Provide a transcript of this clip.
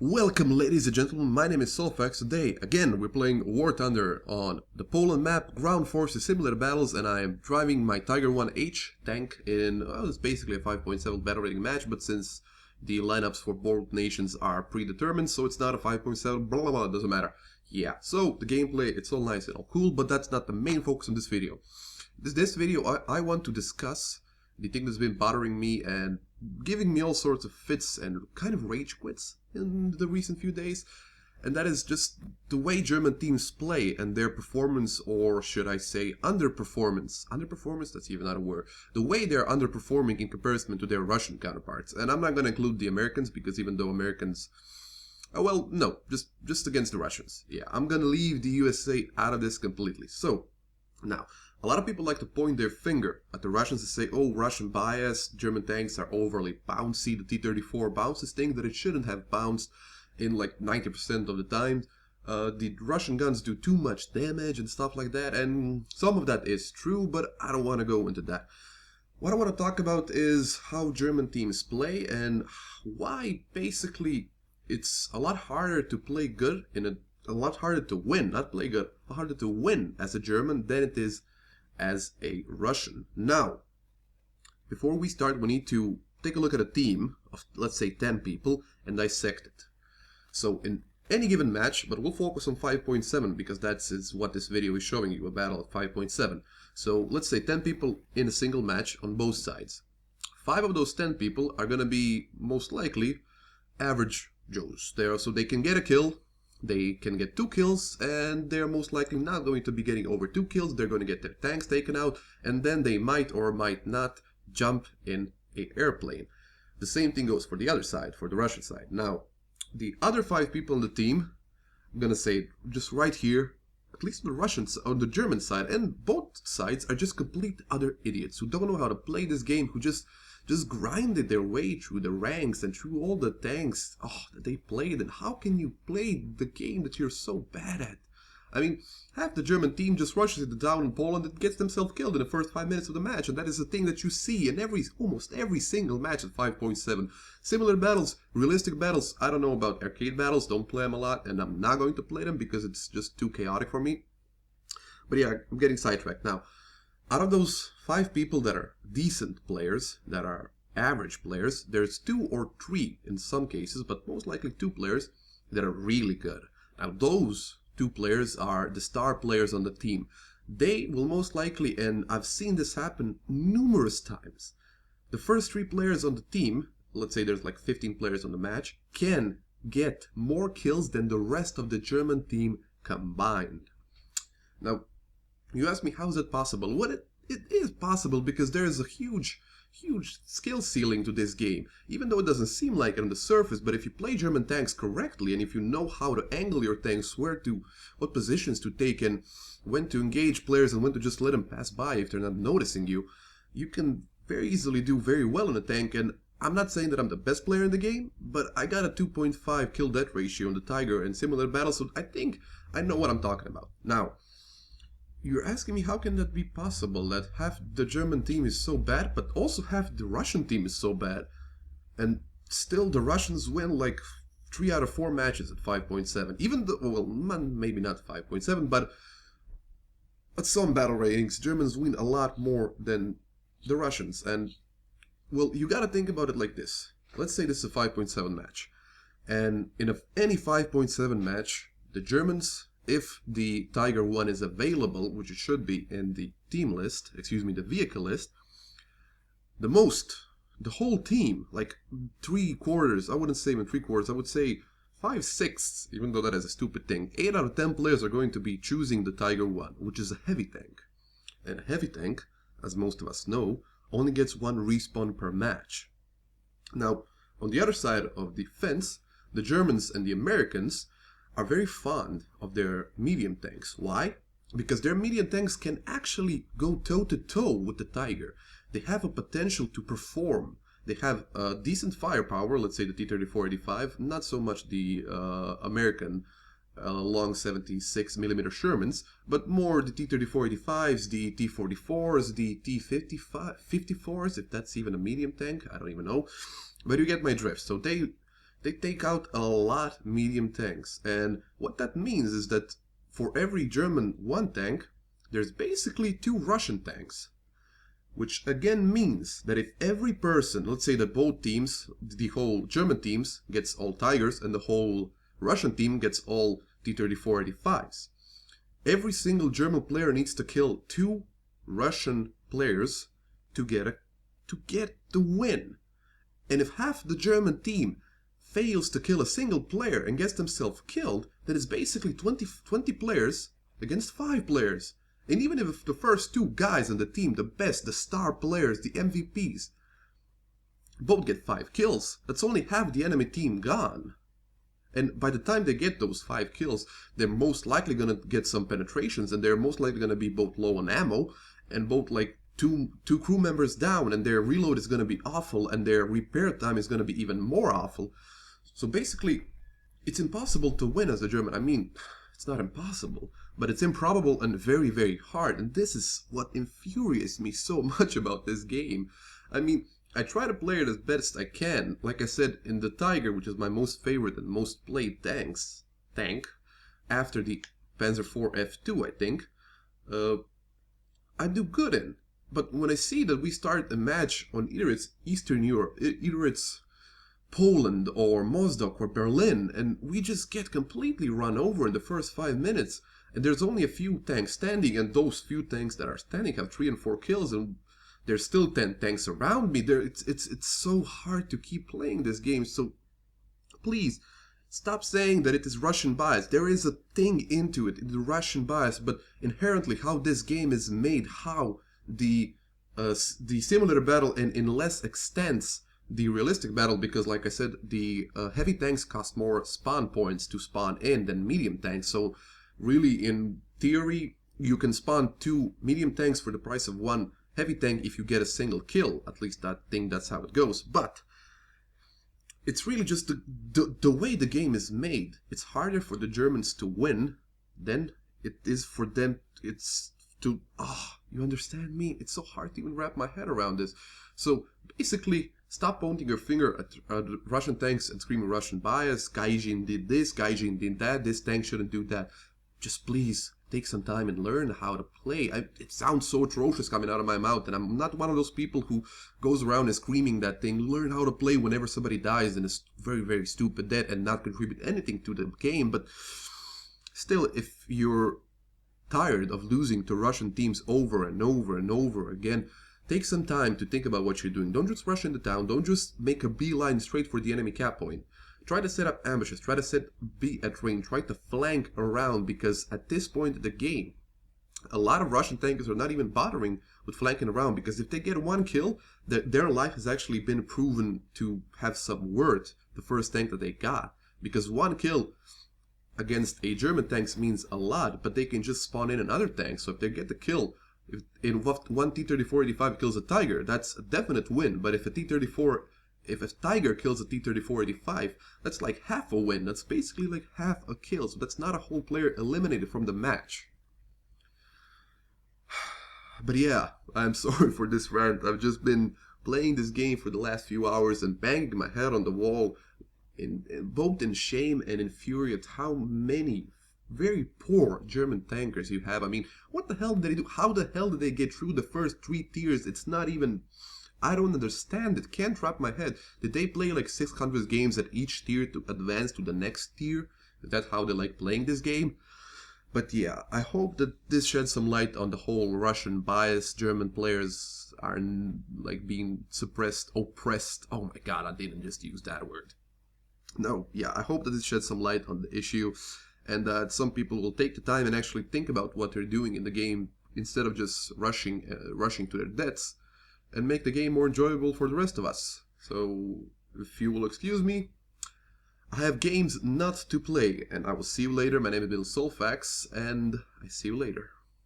Welcome, ladies and gentlemen, my name is Soulfax. Today, again, we're playing WarThunder on the Poland map, ground forces simulator battles, and I am driving my Tiger 1H tank in, well, it's basically a 5.7 battle rating match, but since the lineups for both nations are predetermined, so it's not a 5.7, blah blah blah, it doesn't matter. Yeah, so the gameplay, it's all nice and all cool, but that's not the main focus of this video. This video, I want to discuss the thing that's been bothering me and giving me all sorts of fits and kind of rage quits in the recent few days, and that is just the way German teams play and their performance, or should I say underperformance. Underperformance, that's even not a word. The way they're underperforming in comparison to their Russian counterparts. And I'm not going to include the Americans, because even though Americans... Oh, well, no, just against the Russians. Yeah, I'm going to leave the USA out of this completely. So, now, a lot of people like to point their finger at the Russians and say, oh, Russian bias, German tanks are overly bouncy, the T-34 bounces things that it shouldn't have bounced in like 90% of the time. The Russian guns do too much damage and stuff like that, and some of that is true, but I don't want to go into that. What I want to talk about is how German teams play and why basically it's a lot harder to play good in a lot harder to win, not play good, harder to win as a German than it is as a Russian. Now, before we start, we need to take a look at a team of, let's say, 10 people and dissect it. So in any given match, but we'll focus on 5.7 because that's what this video is showing you, a battle at 5.7. So let's say 10 people in a single match on both sides. 5 of those 10 people are going to be most likely average Joes. So they can get a kill, they can get 2 kills, and they're most likely not going to be getting over 2 kills. They're going to get their tanks taken out, and then they might or might not jump in an airplane. The same thing goes for the other side, for the Russian side. Now, the other 5 people on the team, I'm going to say just right here, at least on the Russian, on the German side, and both sides are just complete other idiots who don't know how to play this game, who just grinded their way through the ranks and through all the tanks that they played. And how can you play the game that you're so bad at? I mean, half the German team just rushes it down in Poland and gets themselves killed in the first 5 minutes of the match, and that is a thing that you see in almost every single match at 5.7. Similar battles, realistic battles. I don't know about arcade battles, don't play them a lot, and I'm not going to play them because it's just too chaotic for me. But yeah, I'm getting sidetracked now. Out of those 5 people that are decent players, that are average players, there's 2 or 3 in some cases, but most likely 2 players that are really good. Now those 2 players are the star players on the team. They will most likely, and I've seen this happen numerous times, the first 3 players on the team, let's say there's like 15 players on the match, can get more kills than the rest of the German team combined. Now, you ask me, how is it possible? Well, it is possible because there is a huge skill ceiling to this game, even though it doesn't seem like it on the surface. But if you play German tanks correctly, and if you know how to angle your tanks, what positions to take, and when to engage players and when to just let them pass by if they're not noticing you, you can very easily do very well in a tank. And I'm not saying that I'm the best player in the game, but I got a 2.5 kill death ratio on the Tiger and similar battles, so I think I know what I'm talking about. Now, you're asking me, how can that be possible, that half the German team is so bad, but also half the Russian team is so bad, and still the Russians win like 3 out of 4 matches at 5.7, even though, well, maybe not 5.7, but at some battle ratings, Germans win a lot more than the Russians. And, well, you gotta think about it like this. Let's say this is a 5.7 match, and in any 5.7 match, the Germans, if the Tiger 1 is available, which it should be in the team list, the vehicle list, the whole team, like 3/4, I wouldn't say even 3/4, I would say 5/6, even though that is a stupid thing. 8 out of 10 players are going to be choosing the Tiger 1, which is a heavy tank. And a heavy tank, as most of us know, only gets 1 respawn per match. Now, on the other side of the fence, the Germans and the Americans are very fond of their medium tanks. Why? Because their medium tanks can actually go toe-to-toe with the Tiger. They have a potential to perform. They have a decent firepower, let's say the T-34-85, not so much the American long 76mm Shermans, but more the T-34-85s, the T-44s, the T-54s, if that's even a medium tank, I don't even know. But you get my drift. So they they take out a lot medium tanks. And what that means is that for every German 1 tank, there's basically 2 Russian tanks. Which again means that if every person, let's say that both teams, the whole German teams gets all Tigers and the whole Russian team gets all T-34-85s. Every single German player needs to kill 2 Russian players to get the win. And if half the German team fails to kill a single player and gets themselves killed, then it's basically 20 players against 5 players. And even if the first 2 guys on the team, the best, the star players, the MVPs, both get 5 kills, that's only half the enemy team gone. And by the time they get those 5 kills, they're most likely gonna get some penetrations, and they're most likely gonna be both low on ammo, and both like two crew members down, and their reload is gonna be awful, and their repair time is gonna be even more awful. So basically, it's impossible to win as a German. I mean, it's not impossible, but it's improbable and very, very hard. And this is what infuriates me so much about this game. I mean, I try to play it as best I can. Like I said, in the Tiger, which is my most favorite and most played tank, after the Panzer IV F2, I think, I do good in. But when I see that we start a match on either it's Eastern Europe, either it's Poland or Mozdok or Berlin, and we just get completely run over in the first 5 minutes, and there's only a few tanks standing, and those few tanks that are standing have 3 and 4 kills, and there's still 10 tanks around me. It's so hard to keep playing this game. So please stop saying that it is Russian bias. There is a thing into it, the Russian bias, but inherently how this game is made, how the simulator battle and in less extents the realistic battle, because like I said, the heavy tanks cost more spawn points to spawn in than medium tanks. So really, in theory, you can spawn 2 medium tanks for the price of 1 heavy tank if you get a single kill. At least I think that's how it goes. But it's really just the way the game is made. It's harder for the Germans to win than it is for them. You understand me? It's so hard to even wrap my head around this. So basically, stop pointing your finger at Russian tanks and screaming Russian bias. Gaijin did this, Gaijin did that, this tank shouldn't do that. Just please take some time and learn how to play. It sounds so atrocious coming out of my mouth, and I'm not one of those people who goes around and screaming that thing. Learn how to play whenever somebody dies and is very, very stupid dead and not contribute anything to the game. But still, if you're tired of losing to Russian teams over and over and over again, take some time to think about what you're doing. Don't just rush into town. Don't just make a beeline straight for the enemy cap point. Try to set up ambushes. Try to be at range. Try to flank around, because at this point in the game, a lot of Russian tankers are not even bothering with flanking around, because if they get 1 kill, their life has actually been proven to have some worth, the first tank that they got. Because 1 kill against a German tank means a lot, but they can just spawn in another tank. So if they get the kill, if one T-34-85 kills a Tiger, that's a definite win. But if a Tiger kills a T-34-85, that's like half a win. That's basically like half a kill. So that's not a whole player eliminated from the match. But yeah, I'm sorry for this rant. I've just been playing this game for the last few hours and banging my head on the wall, both in shame and in fury at how many very poor German tankers you have. I mean, what the hell did they do? How the hell did they get through the first 3 tiers? It's not even... I don't understand it. Can't wrap my head. Did they play like 600 games at each tier to advance to the next tier? Is that how they like playing this game? But yeah, I hope that this sheds some light on the whole Russian bias. German players are like being suppressed, oppressed. Oh my god, I didn't just use that word. No, yeah, I hope that this sheds some light on the issue, and that some people will take the time and actually think about what they're doing in the game instead of just rushing to their deaths, and make the game more enjoyable for the rest of us. So, if you will excuse me, I have games not to play, and I will see you later. My name is Soulfax, and I see you later.